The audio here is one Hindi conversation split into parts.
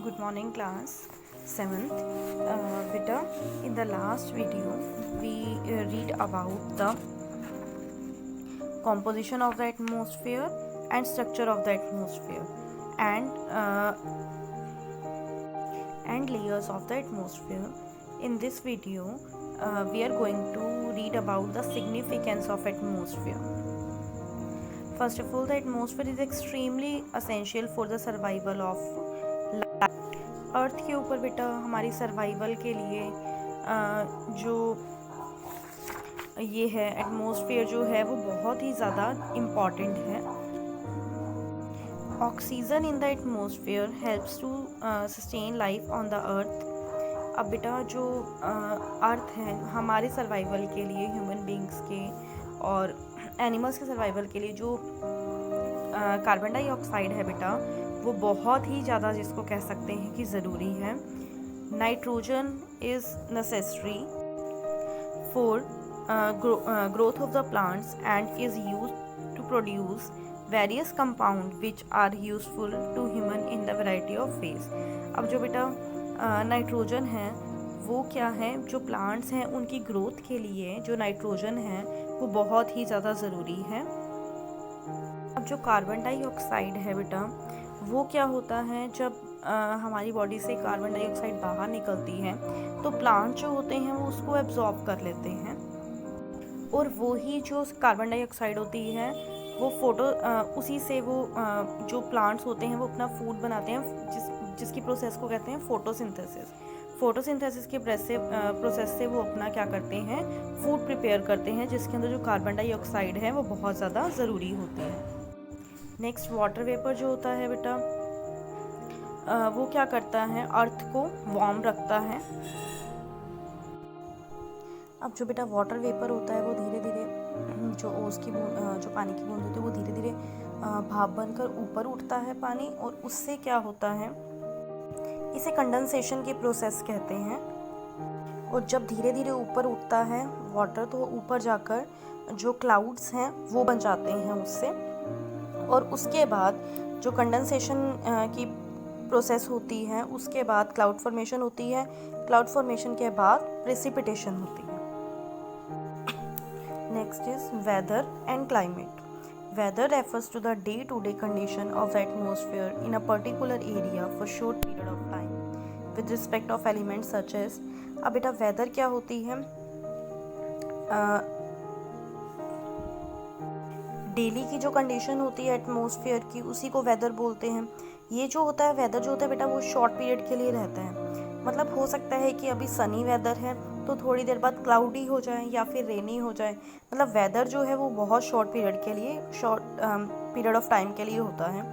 Good morning, class 7th. Beta, in the last video, we read about the composition of the atmosphere and structure of the atmosphere and uh, and layers of the atmosphere. In this video, we are going to read about the significance of atmosphere. First of all, the atmosphere is extremely essential for the survival of life. अर्थ के ऊपर बेटा हमारी सर्वाइवल के लिए जो ये है एटमॉस्फेयर जो है वो बहुत ही ज़्यादा इम्पॉर्टेंट है. Oxygen in the atmosphere helps to sustain life on the earth. अब बेटा जो अर्थ है हमारे सर्वाइवल के लिए, ह्यूमन बींग्स के और एनिमल्स के सर्वाइवल के लिए जो कार्बन डाइऑक्साइड है बेटा वो बहुत ही ज़्यादा जिसको कह सकते हैं कि ज़रूरी है. Nitrogen is necessary for growth of the plants and is use to produce various compound which are useful to human in the variety of ways. अब जो बेटा नाइट्रोजन है वो क्या है, जो प्लांट्स हैं उनकी ग्रोथ के लिए जो नाइट्रोजन है वो बहुत ही ज़्यादा ज़रूरी है. अब जो कार्बन डाइऑक्साइड है बेटा वो क्या होता है, जब हमारी बॉडी से कार्बन डाइऑक्साइड बाहर निकलती है तो प्लांट जो होते हैं वो उसको एब्जॉर्ब कर लेते हैं और वो ही जो कार्बन डाइऑक्साइड होती है वो उसी से वो जो प्लांट्स होते हैं वो अपना फूड बनाते हैं, जिसकी प्रोसेस को कहते हैं फोटोसिंथेसिस. फोटोसिंथेसिस के प्रोसेस से वो अपना क्या करते हैं, फूड प्रिपेयर करते हैं, जिसके अंदर जो कार्बन डाइऑक्साइड है वो बहुत ज़्यादा ज़रूरी होती है. नेक्स्ट वाटर वेपर जो होता है बेटा वो क्या करता है, अर्थ को वार्म रखता है. अब जो बेटा वाटर वेपर होता है वो धीरे धीरे जो पानी की बूंद होती है वो धीरे धीरे भाप बनकर ऊपर उठता है पानी, और उससे क्या होता है, इसे कंडेंसेशन की प्रोसेस कहते हैं. और जब धीरे धीरे ऊपर उठता है वाटर तो ऊपर जाकर जो क्लाउड्स हैं वो बन जाते हैं उससे, और उसके बाद जो कंडेंसेशन की प्रोसेस होती है उसके बाद क्लाउड फॉर्मेशन होती है. क्लाउड फॉर्मेशन के बाद प्रेसिपिटेशन होती है. Next is weather and climate. Weather refers to the day to day condition of the atmosphere in a particular area for short period of time with respect of elements such as. अब बेटा वेदर क्या होती है, डेली की जो कंडीशन होती है एटमॉस्फेयर की उसी को वेदर बोलते हैं. ये जो होता है वेदर जो होता है बेटा वो शॉर्ट पीरियड के लिए रहता है. मतलब हो सकता है कि अभी सनी वेदर है तो थोड़ी देर बाद क्लाउडी हो जाए या फिर रेनी हो जाए. मतलब वेदर जो है वो बहुत शॉर्ट पीरियड ऑफ टाइम के लिए होता है.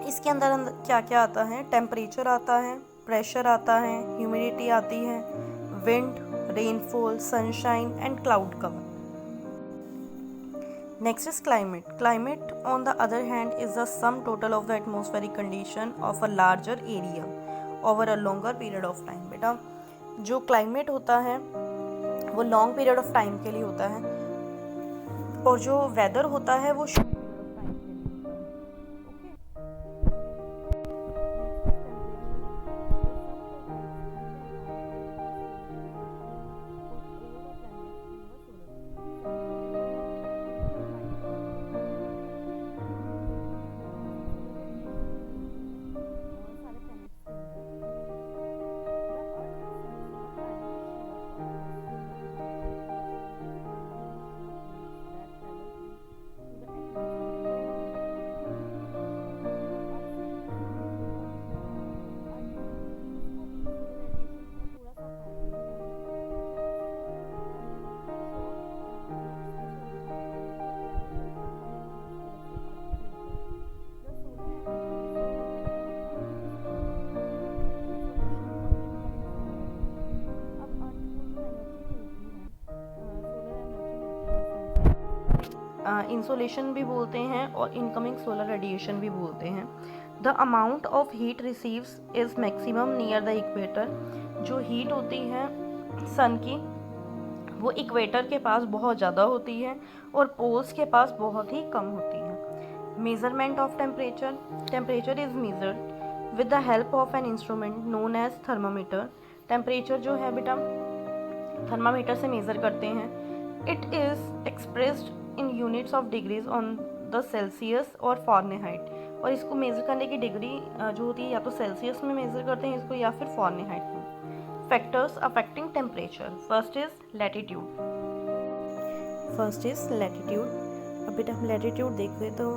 इसके अंदर क्या क्या आता है, टेम्परेचर आता है, प्रेशर आता है, ह्यूमिडिटी आती है, wind, rainfall, sunshine and cloud cover. Next is climate. Climate, on the other hand, is the sum total of the atmospheric condition of a larger area over a longer period of time. बेटा जो क्लाइमेट होता है वो लॉन्ग पीरियड ऑफ टाइम के लिए होता है, और जो वेदर होता है वो शॉर्ट पीरियड ऑफ टाइम के लिए होता इंसोलेशन भी बोलते हैं और इनकमिंग सोलर रेडिएशन भी बोलते हैं. The amount of heat receives is maximum near the equator. जो हीट होती है सन की वो इक्वेटर के पास बहुत ज़्यादा होती है और पोल्स के पास बहुत ही कम होती है. Measurement of temperature. Temperature is measured with the help of an instrument known as thermometer. Temperature जो है बेटा थर्मामीटर से मेज़र करते हैं। It is expressed in units of degrees on the Celsius और फ़ारेनहाइट। और इसको मेज़र करने की डिग्री जो होती है या तो सेल्सियस में मेज़र करते हैं इसको या फिर फ़ारेनहाइट में। Factors affecting temperature, first is latitude. अब बेटा हम लैटिट्यूड देखें तो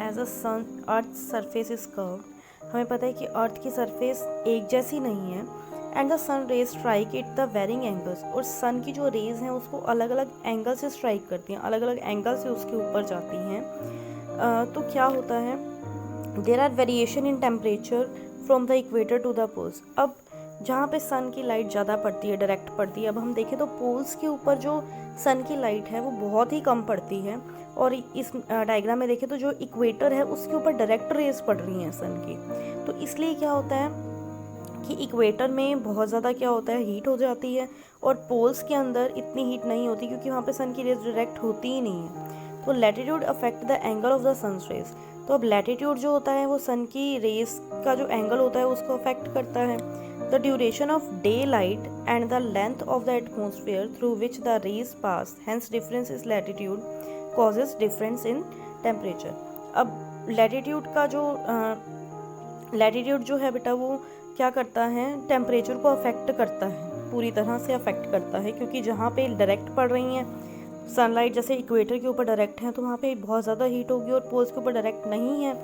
as a sun earth surface is curved, हमें पता है कि अर्थ की सरफेस एक जैसी नहीं है। And the sun rays strike it the varying angles, और सन की जो रेज हैं उसको अलग अलग एंगल से स्ट्राइक करती हैं, अलग अलग एंगल से उसके ऊपर जाती हैं। तो क्या होता है, there are variation in temperature from the equator to the poles. अब जहाँ पे सन की लाइट ज़्यादा पड़ती है, डायरेक्ट पड़ती है, अब हम देखें तो पोल्स के ऊपर जो सन की लाइट है वो बहुत ही कम पड़ती है, और इस डायग्राम में देखें तो जो इक्वेटर है उसके ऊपर डायरेक्ट रेज पड़ रही हैं सन की। तो इसलिए क्या होता है कि इक्वेटर में बहुत ज़्यादा क्या होता है, हीट हो जाती है, और पोल्स के अंदर इतनी हीट नहीं होती क्योंकि वहाँ पे सन की रेज डायरेक्ट होती ही नहीं है। तो latitude affect the angle of the sun's rays. तो अब लैटिट्यूड जो होता है वो सन की रेज का जो एंगल होता है उसको अफेक्ट करता है। The duration of daylight and the length of the atmosphere through which the rays pass, hence difference is latitude causes difference in temperature. अब लैटिट्यूड जो है बेटा वो क्या करता है, टेम्परेचर को अफेक्ट करता है, पूरी तरह से अफेक्ट करता है, क्योंकि जहाँ पे डायरेक्ट पड़ रही हैं सनलाइट, जैसे इक्वेटर के ऊपर डायरेक्ट है तो वहाँ पे बहुत ज़्यादा हीट होगी, और पोल्स के ऊपर डायरेक्ट नहीं है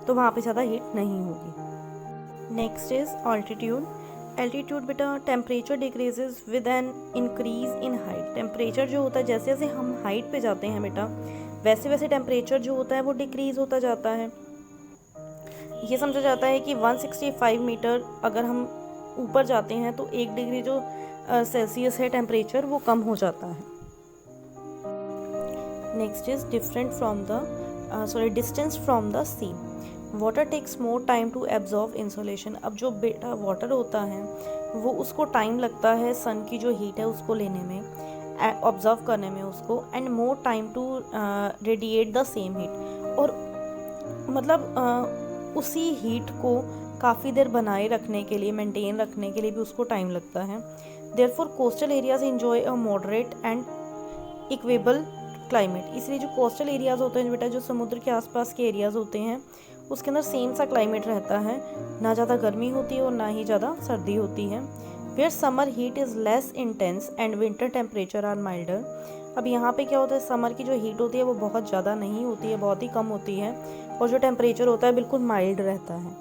तो वहाँ पे ज़्यादा हीट नहीं होगी। Next is altitude. एल्टीट्यूड बेटा temperature decreases with an increase in height. Temperature जो होता है जैसे जैसे हम हाइट पे जाते हैं बेटा वैसे वैसे टेम्परेचर जो होता है वो डिक्रीज होता जाता है। ये समझा जाता है कि 165 मीटर अगर हम ऊपर जाते हैं तो 1 डिग्री जो सेल्सियस है टेम्परेचर वो कम हो जाता है। Next is distance from the sea. Water takes more time to absorb insolation. अब जो बेटा वाटर होता है वो उसको टाइम लगता है सन की जो हीट है उसको लेने में, ऑब्जर्व करने में उसको, and more time to radiate the same heat. और मतलब उसी हीट को काफ़ी देर बनाए रखने के लिए, मेंटेन रखने के लिए भी उसको टाइम लगता है। Therefore coastal areas enjoy a moderate and equal climate. इसलिए जो कोस्टल एरियाज़ होते हैं बेटा, जो समुद्र के आसपास के एरियाज़ होते हैं उसके अंदर सेम सा क्लाइमेट रहता है, ना ज़्यादा गर्मी होती है और ना ही ज़्यादा सर्दी होती है। Where summer heat is less intense and winter temperature are milder. अब यहाँ पे क्या होता है, समर की जो हीट होती है वो बहुत ज़्यादा नहीं होती है, बहुत ही कम होती है, और जो टेम्परेचर होता है बिल्कुल माइल्ड रहता है।